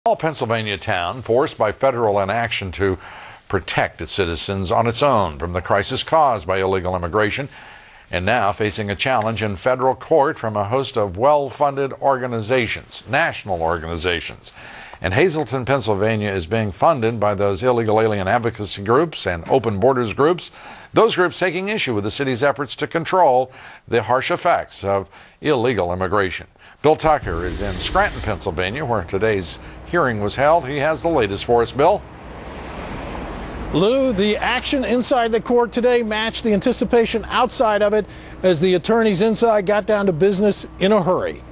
Small Pennsylvania town forced by federal inaction to protect its citizens on its own from the crisis caused by illegal immigration, and now facing a challenge in federal court from a host of well-funded organizations, national organizations. And Hazleton, Pennsylvania is being funded by those illegal alien advocacy groups and open borders groups, those groups taking issue with the city's efforts to control the harsh effects of illegal immigration. Bill Tucker is in Scranton, Pennsylvania, where today's hearing was held. He has the latest for us. Bill? Lou, the action inside the court today matched the anticipation outside of it as the attorneys inside got down to business in a hurry.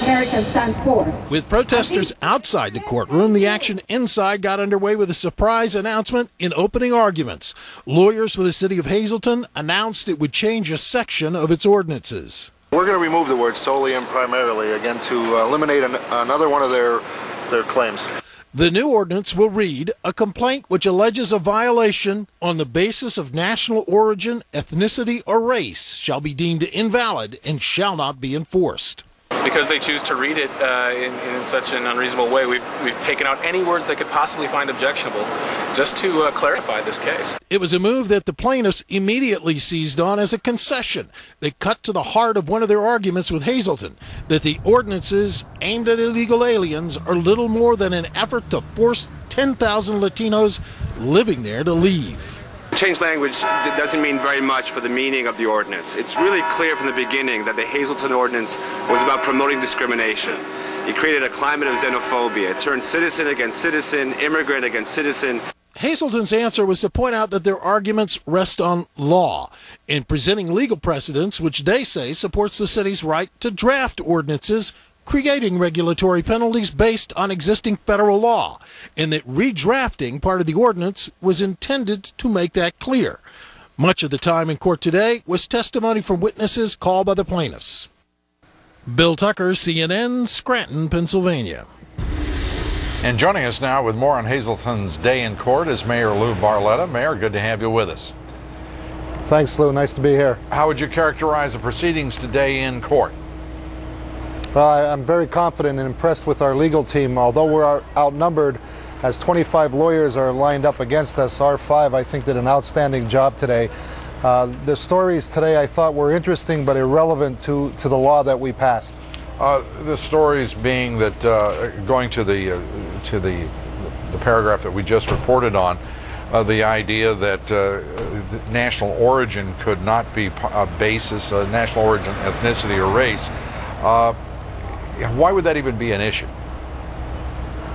America stands for. With protesters outside the courtroom, the action inside got underway with a surprise announcement in opening arguments. Lawyers for the city of Hazleton announced it would change a section of its ordinances. We're going to remove the word solely and primarily, again, to eliminate another one of their claims. The new ordinance will read, a complaint which alleges a violation on the basis of national origin, ethnicity, or race shall be deemed invalid and shall not be enforced. Because they choose to read it in such an unreasonable way, we've taken out any words they could possibly find objectionable just to clarify this case. It was a move that the plaintiffs immediately seized on as a concession. They cut to the heart of one of their arguments with Hazleton, that the ordinances aimed at illegal aliens are little more than an effort to force 10,000 Latinos living there to leave. Change language doesn't mean very much for the meaning of the ordinance. It's really clear from the beginning that the Hazleton ordinance was about promoting discrimination. It created a climate of xenophobia. It turned citizen against citizen, immigrant against citizen. Hazleton's answer was to point out that their arguments rest on law in presenting legal precedents, which they say supports the city's right to draft ordinances creating regulatory penalties based on existing federal law, and that redrafting part of the ordinance was intended to make that clear. Much of the time in court today was testimony from witnesses called by the plaintiffs. Bill Tucker, CNN, Scranton, Pennsylvania. And joining us now with more on Hazleton's day in court is Mayor Lou Barletta. Mayor, good to have you with us. Thanks, Lou. Nice to be here. How would you characterize the proceedings today in court? Well, I'm very confident and impressed with our legal team. Although we're outnumbered, as 25 lawyers are lined up against us, our 5, I think, did an outstanding job today. The stories today I thought were interesting but irrelevant to the law that we passed. The stories being that going to the paragraph that we just reported on, the idea that national origin could not be a basis, national origin, ethnicity, or race. Why would that even be an issue?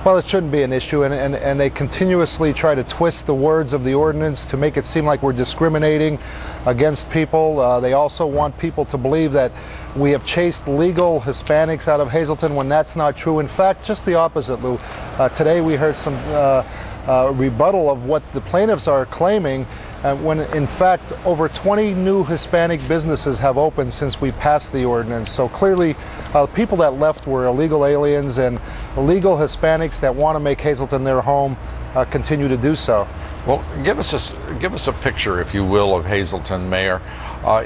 Well, it shouldn't be an issue, and they continuously try to twist the words of the ordinance to make it seem like we're discriminating against people. They also want people to believe that we have chased legal Hispanics out of Hazleton when that's not true. In fact, just the opposite, Lou. Today we heard some rebuttal of what the plaintiffs are claiming, when in fact over 20 new Hispanic businesses have opened since we passed the ordinance. So clearly people that left were illegal aliens, and illegal Hispanics that want to make Hazleton their home continue to do so. Well, give us a picture, if you will, of Hazleton, Mayor.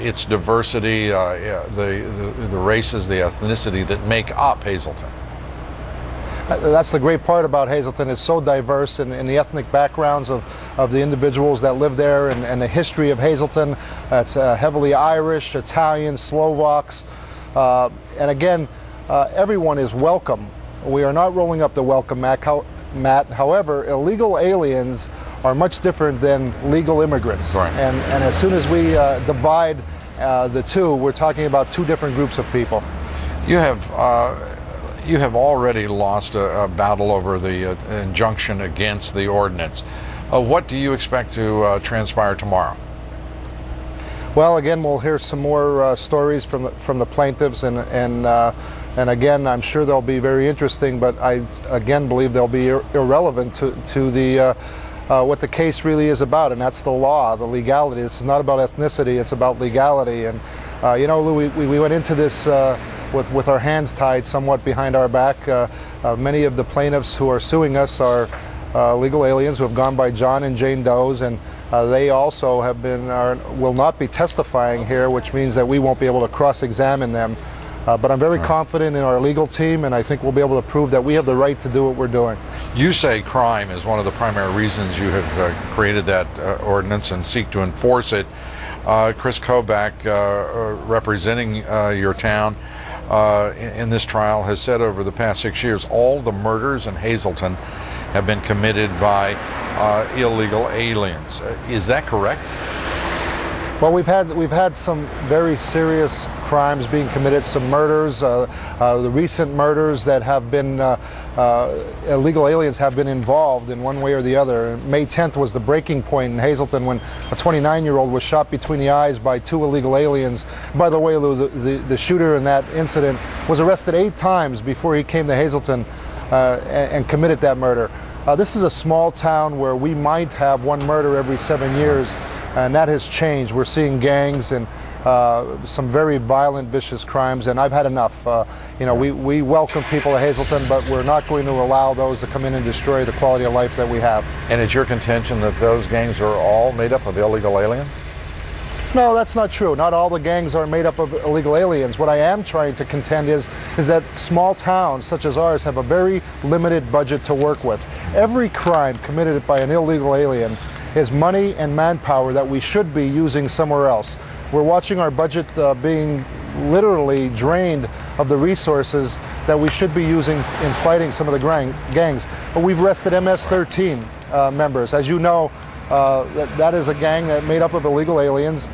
Its diversity, the races, the ethnicity that make up Hazleton. That's the great part about Hazleton. It's so diverse in the ethnic backgrounds of the individuals that live there, and the history of Hazleton. It's heavily Irish, Italian, Slovaks, and again, everyone is welcome. We are not rolling up the welcome mat. However, illegal aliens are much different than legal immigrants. Right. And as soon as we divide the two, we're talking about two different groups of people. You have already lost a battle over the injunction against the ordinance. What do you expect to transpire tomorrow? Well, again, we'll hear some more stories from the plaintiffs, and again, I'm sure they'll be very interesting, but I again believe they'll be irrelevant to the what the case really is about, and that's the law, the legality. This is not about ethnicity; it's about legality. And you know, Lou, we went into this with our hands tied somewhat behind our back. Many of the plaintiffs who are suing us are legal aliens who have gone by John and Jane Does, and they also have will not be testifying here, which means that we won't be able to cross-examine them. But I'm very confident in our legal team, and I think we'll be able to prove that we have the right to do what we're doing. You say crime is one of the primary reasons you have created that ordinance and seek to enforce it. Chris Kobach, representing your town in this trial, has said over the past 6 years all the murders in Hazleton have been committed by illegal aliens. Is that correct? Well, we've had some very serious crimes being committed, some murders, the recent murders that have been, illegal aliens have been involved in one way or the other. May 10th was the breaking point in Hazleton when a 29-year-old was shot between the eyes by 2 illegal aliens. By the way, Lou, the shooter in that incident was arrested 8 times before he came to Hazleton and committed that murder. This is a small town where we might have 1 murder every 7 years. And that has changed. We're seeing gangs and some very violent, vicious crimes, and I've had enough. You know, we welcome people to Hazleton, but we're not going to allow those to come in and destroy the quality of life that we have. And it's your contention that those gangs are all made up of illegal aliens? No, that's not true. Not all the gangs are made up of illegal aliens. What I am trying to contend is that small towns such as ours have a very limited budget to work with. Every crime committed by an illegal alien is money and manpower that we should be using somewhere else. We're watching our budget being literally drained of the resources that we should be using in fighting some of the gangs. But we've arrested MS-13 members. As you know, that is a gang that made up of illegal aliens,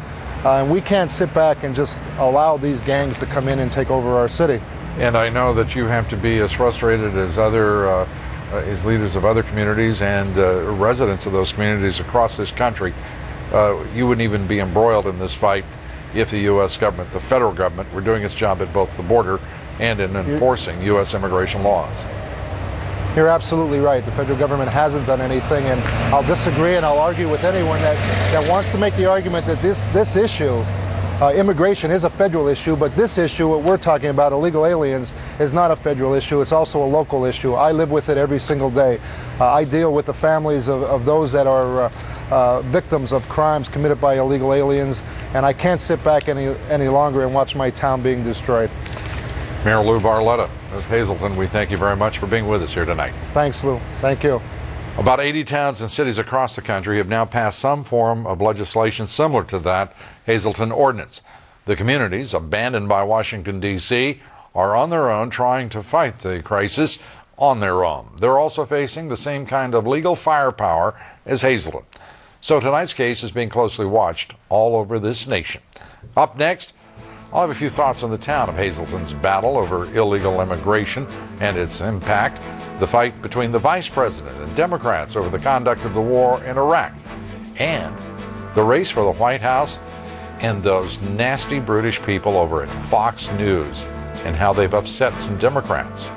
and we can't sit back and just allow these gangs to come in and take over our city. And I know that you have to be as frustrated as other as leaders of other communities and residents of those communities across this country. You wouldn't even be embroiled in this fight if the U.S. government, the federal government, were doing its job at both the border and in enforcing U.S. immigration laws. You're absolutely right. The federal government hasn't done anything, and I'll disagree and I'll argue with anyone that wants to make the argument that this issue, immigration, is a federal issue, but this issue, what we're talking about, illegal aliens, is not a federal issue. It's also a local issue. I live with it every single day. I deal with the families of those that are victims of crimes committed by illegal aliens, and I can't sit back any longer and watch my town being destroyed. Mayor Lou Barletta of Hazelton, we thank you very much for being with us here tonight. Thanks, Lou. Thank you. About 80 towns and cities across the country have now passed some form of legislation similar to that Hazleton ordinance. The communities, abandoned by Washington, D.C., are on their own trying to fight the crisis on their own. They're also facing the same kind of legal firepower as Hazleton. So tonight's case is being closely watched all over this nation. Up next, I'll have a few thoughts on the town of Hazleton's battle over illegal immigration and its impact, the fight between the Vice President and Democrats over the conduct of the war in Iraq, and the race for the White House and those nasty, brutish people over at Fox News and how they've upset some Democrats.